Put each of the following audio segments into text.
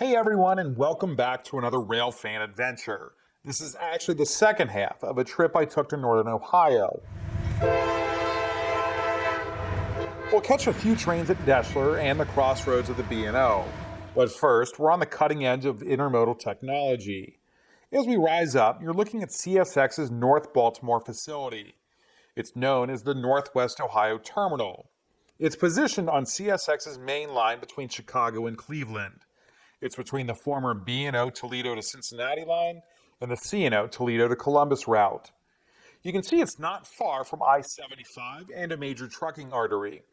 Hey everyone, and welcome back to another Railfan adventure. This is actually the second half of a trip I took to northern Ohio. We'll catch a few trains at Deshler and the Crossroads of the B&O. But first, we're on the cutting edge of intermodal technology. As we rise up, you're looking at CSX's North Baltimore facility. It's known as the Northwest Ohio Terminal. It's positioned on CSX's main line between Chicago and Cleveland. It's between the former B&O Toledo to Cincinnati line and the C&O Toledo to Columbus route. You can see it's not far from I-75 and a major trucking artery.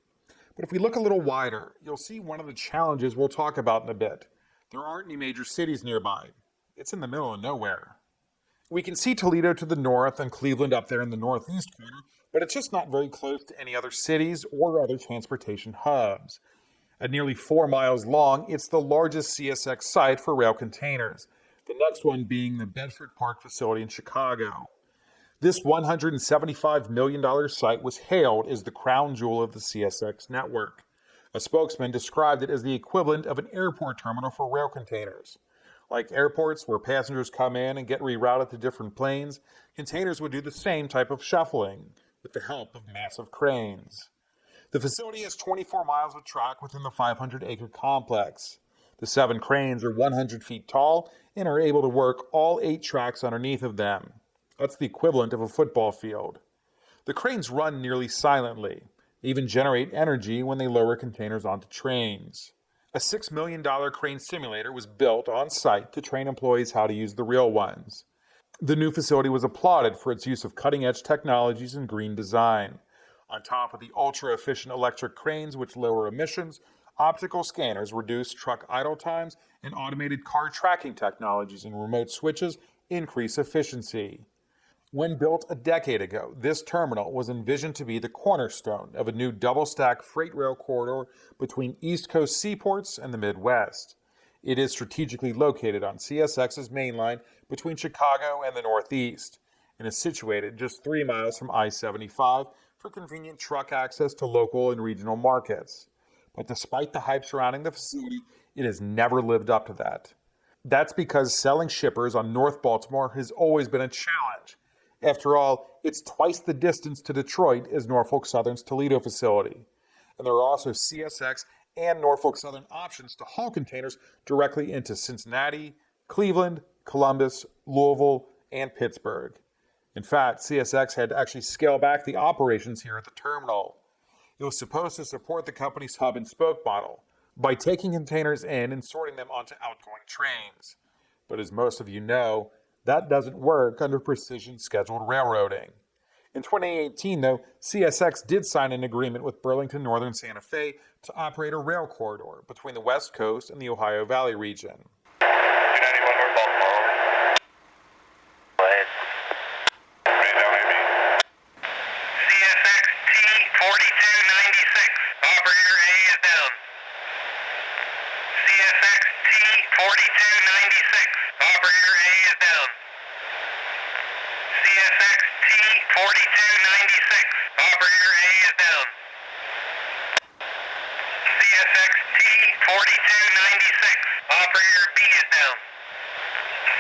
But if we look a little wider, you'll see one of the challenges we'll talk about in a bit. There aren't any major cities nearby. It's in the middle of nowhere. We can see Toledo to the north and Cleveland up there in the northeast corner, but it's just not very close to any other cities or other transportation hubs. At nearly 4 miles long, it's the largest CSX site for rail containers, the next one being the Bedford Park facility in Chicago. This $175 million site was hailed as the crown jewel of the CSX network. A spokesman described it as the equivalent of an airport terminal for rail containers. Like airports where passengers come in and get rerouted to different planes, containers would do the same type of shuffling with the help of massive cranes. The facility has 24 miles of track within the 500-acre complex. The 7 cranes are 100 feet tall and are able to work all 8 tracks underneath of them. That's the equivalent of a football field. The cranes run nearly silently, even generate energy when they lower containers onto trains. A $6 million crane simulator was built on site to train employees how to use the real ones. The new facility was applauded for its use of cutting-edge technologies and green design. On top of the ultra-efficient electric cranes which lower emissions, optical scanners reduce truck idle times, and automated car tracking technologies and remote switches increase efficiency. When built a decade ago, this terminal was envisioned to be the cornerstone of a new double-stack freight rail corridor between East Coast seaports and the Midwest. It is strategically located on CSX's main line between Chicago and the Northeast, and is situated just 3 miles from I-75 for convenient truck access to local and regional markets. But despite the hype surrounding the facility, it has never lived up to that. That's because selling shippers on North Baltimore has always been a challenge. After all, it's twice the distance to Detroit as Norfolk Southern's Toledo facility. And there are also CSX and Norfolk Southern options to haul containers directly into Cincinnati, Cleveland, Columbus, Louisville, and Pittsburgh. In fact, CSX had to actually scale back the operations here at the terminal. It was supposed to support the company's hub and spoke model by taking containers in and sorting them onto outgoing trains. But as most of you know, that doesn't work under precision scheduled railroading. In 2018, though, CSX did sign an agreement with Burlington Northern Santa Fe to operate a rail corridor between the West Coast and the Ohio Valley region. 291 North Baltimore, over. Go ahead. Right down AB. CSX T4296, operator A is down. CSX T4296, operator A is down. CSX T4296, operator A is down. CSX T4296, operator B is down.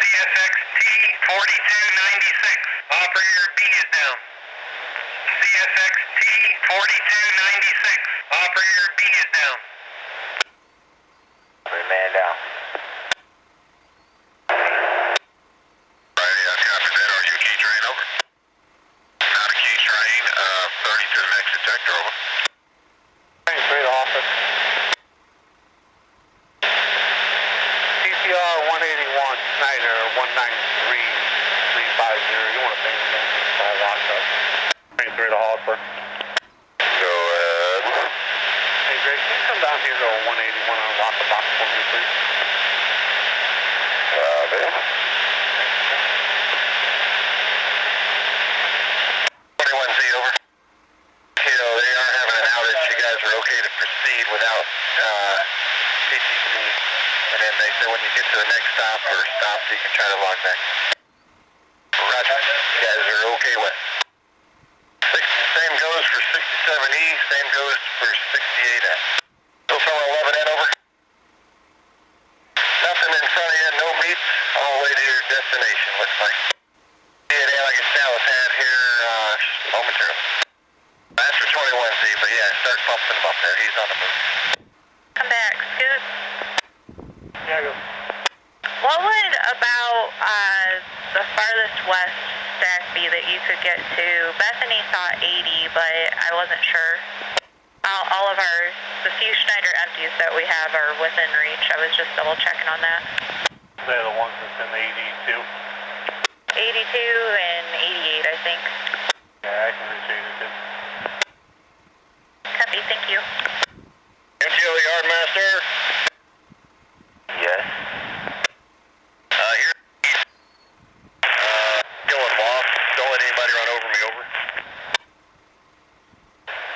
CSX T4296, operator B is down. CSX T4296, operator B is down. Man down. Right, copy that. Are you a key train, over? Not a key train, 30 to the next detector, over. Train 3 to office. CPR 181, Snyder 193350. You want to think that locked up. Train 3 to Hoffer. Go ahead. Hey Greg, can you come down here to 181 and lock the box for me, please? There. 21Z, over. You know, they are having an outage. You guys are okay to proceed without PTC. And then they said when you get to the next stop or stops, you can try to log back. Roger. You guys are okay with. Same goes for 67E, same goes for 68F. So far 11N, over. Nothing in front of you, no meets, all the way to your destination, looks like. Yeah, they like a status pad here, momentarily. That's for 21Z, but yeah, start pumping him up there. He's on the move. Come back, Scoot. Yeah, go. What would about the farthest west stack be that you could get to? Bethany thought 80, but I wasn't sure. All of the few Schneider empties that we have are within reach. I was just double checking on that. They're the ones that's in the 82. 82 and 88, I think. Yeah, I can reach 82. Copy, thank you. MTO Yardmaster. Yes. Here. Going off. Don't let anybody run over me, over.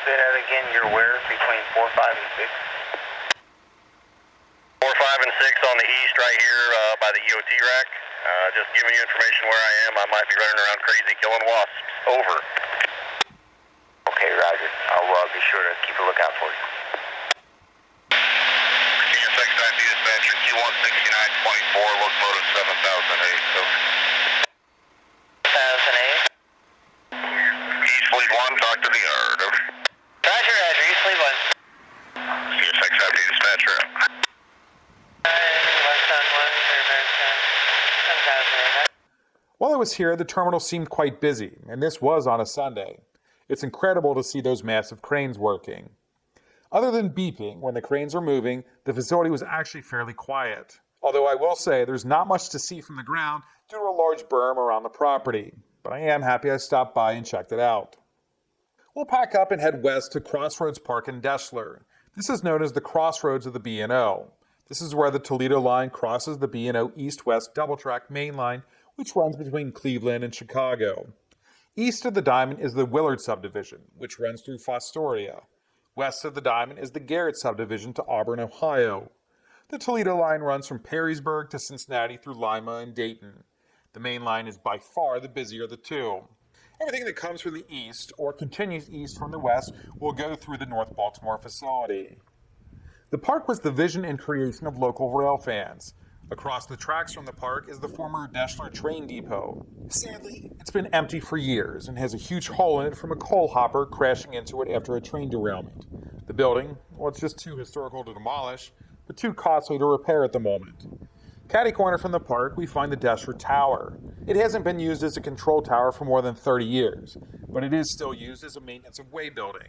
Say that again, you're where? Between 4, 5, and 6? 4, 5, and 6 on the east right here by the EOT rack. Just giving you information where I am. I might be running around crazy killing wasps. Over. Okay, Roger. I'll be sure to keep a lookout for you. CSX dispatcher, Q16924, locomotive 7008. Over. 1008. East Fleet 1, talk to the yard. Over. Roger, Roger, East Fleet 1. CSX dispatcher. While I was here, the terminal seemed quite busy, and this was on a Sunday. It's incredible to see those massive cranes working. Other than beeping when the cranes are moving, the facility was actually fairly quiet. Although I will say there's not much to see from the ground due to a large berm around the property, but I am happy I stopped by and checked it out. We'll pack up and head west to Crossroads Park in Deshler. This is known as the Crossroads of the B&O. This is where the Toledo line crosses the B&O east-west double-track main line, which runs between Cleveland and Chicago. East of the Diamond is the Willard subdivision, which runs through Fostoria. West of the Diamond is the Garrett subdivision to Auburn, Ohio. The Toledo line runs from Perrysburg to Cincinnati through Lima and Dayton. The main line is by far the busier of the two. Everything that comes from the east or continues east from the west will go through the North Baltimore facility. The park was the vision and creation of local Railfans. Across the tracks from the park is the former Deshler train depot. Sadly, it's been empty for years and has a huge hole in it from a coal hopper crashing into it after a train derailment. The building, well, it's just too historical to demolish, but too costly to repair at the moment. Catty corner from the park, we find the Deshler Tower. It hasn't been used as a control tower for more than 30 years, but it is still used as a maintenance of way building.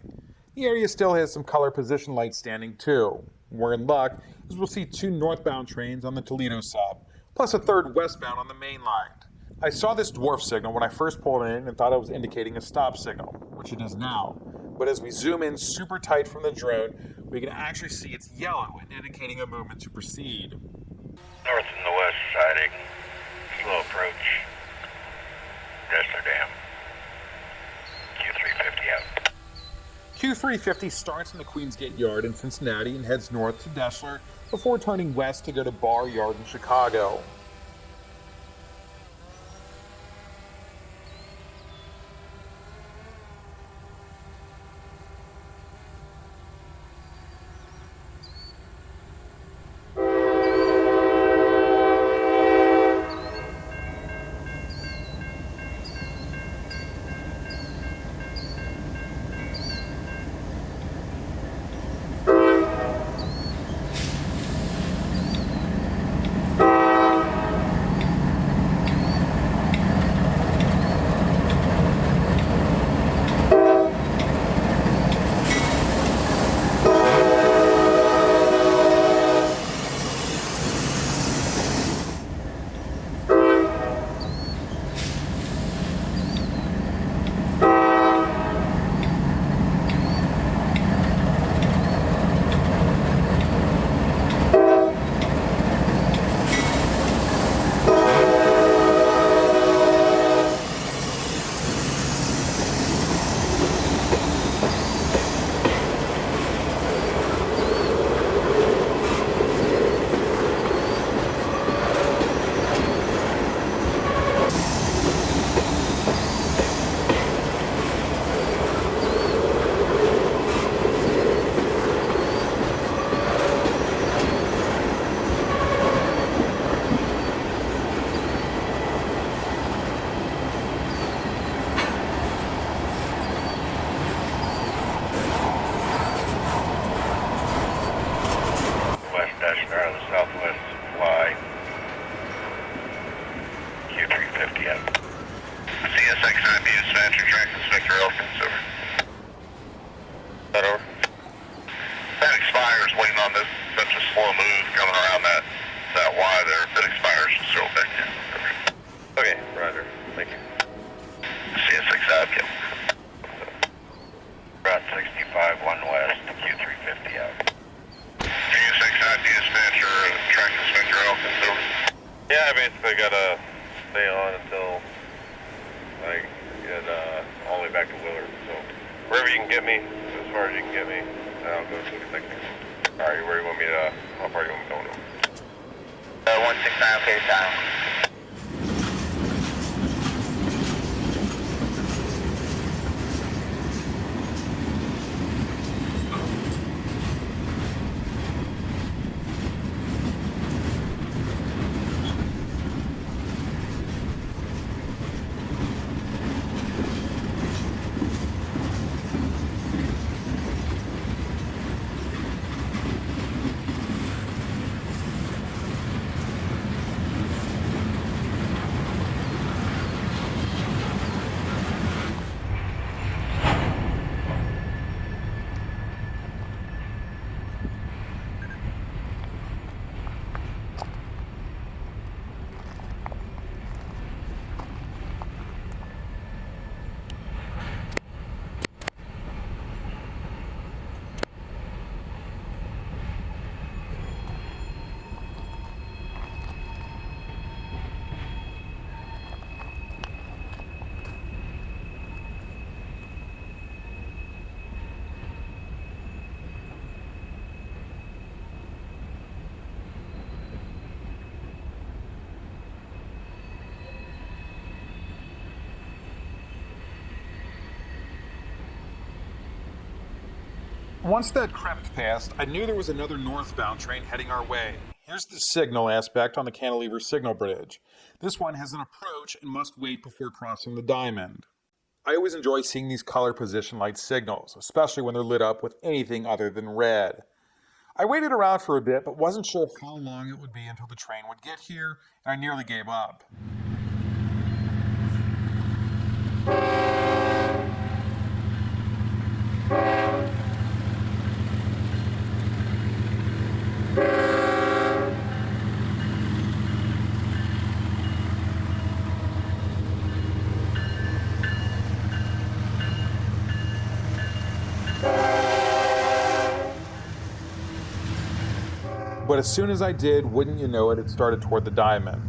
The area still has some color position lights standing too. We're in luck, as we'll see 2 northbound trains on the Toledo sub, plus a 3rd westbound on the main line. I saw this dwarf signal when I first pulled in and thought it was indicating a stop signal, which it is now. But as we zoom in super tight from the drone, we can actually see it's yellow and indicating a movement to proceed. North and the west siding, slow approach, Deshler Dam, Q350 out. Q350 starts in the Queensgate Yard in Cincinnati and heads north to Deshler before turning west to go to Bar Yard in Chicago. Yeah, I basically gotta stay on until I get all the way back to Willard. So wherever you can get me, as far as you can get me, I'll go to the technical. All right, where you want me to? How far you want me going to? 169, okay, time. Once that crept past, I knew there was another northbound train heading our way. Here's the signal aspect on the cantilever signal bridge. This one has an approach and must wait before crossing the diamond. I always enjoy seeing these color position light signals, especially when they're lit up with anything other than red. I waited around for a bit, but wasn't sure how long it would be until the train would get here, and I nearly gave up. But as soon as I did, wouldn't you know it, it started toward the diamond.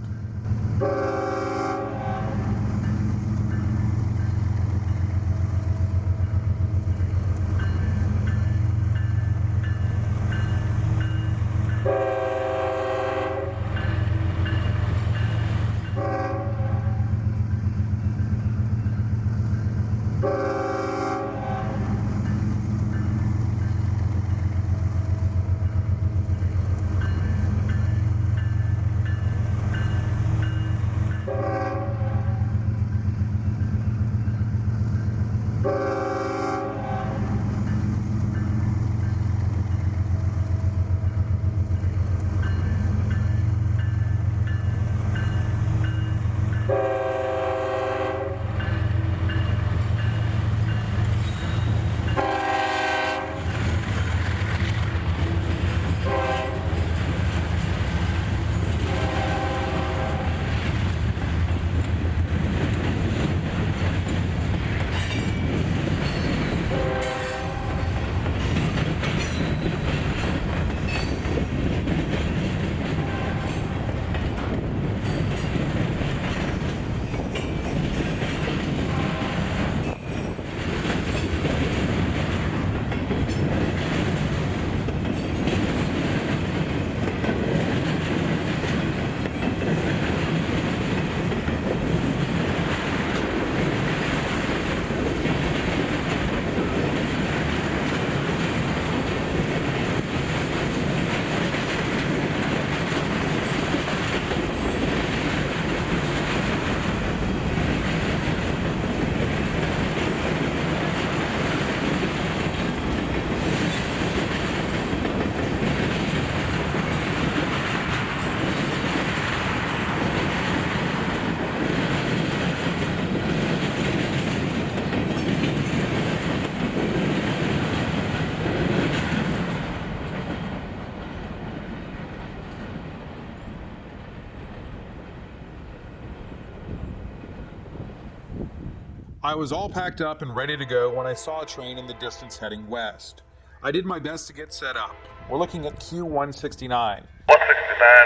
I was all packed up and ready to go when I saw a train in the distance heading west. I did my best to get set up. We're looking at Q169. 169,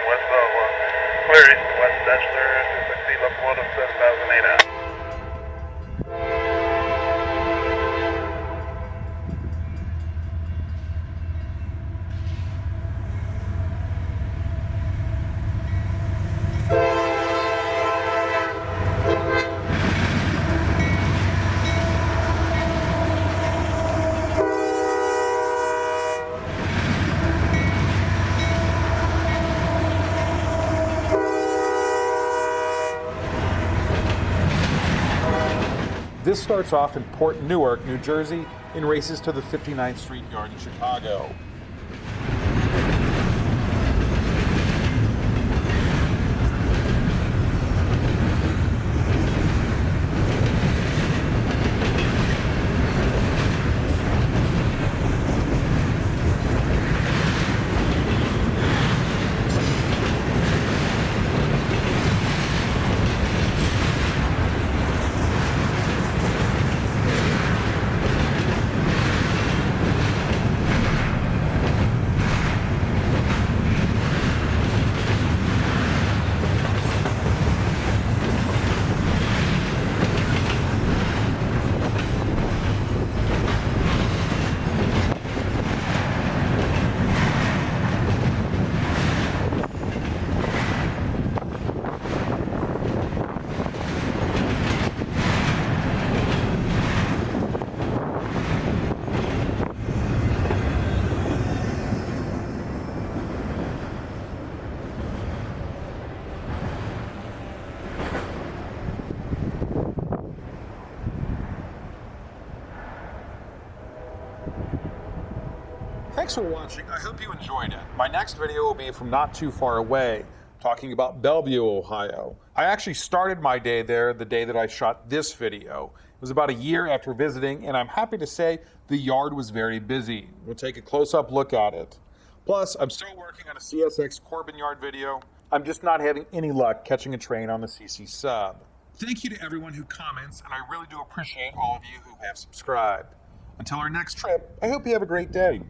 westbound clear east and west Deshler, 260 locomotive 7008 out. This starts off in Port Newark, New Jersey, and races to the 59th Street Yard in Chicago. Thanks for watching. I hope you enjoyed it. My next video will be from not too far away, talking about Bellevue, Ohio. I actually started my day there the day that I shot this video. It was about a year after visiting, and I'm happy to say the yard was very busy. We'll take a close-up look at it. Plus, I'm still working on a CSX Corbin Yard video. I'm just not having any luck catching a train on the CC sub. Thank you to everyone who comments, and I really do appreciate all of you who have subscribed. Until our next trip, I hope you have a great day.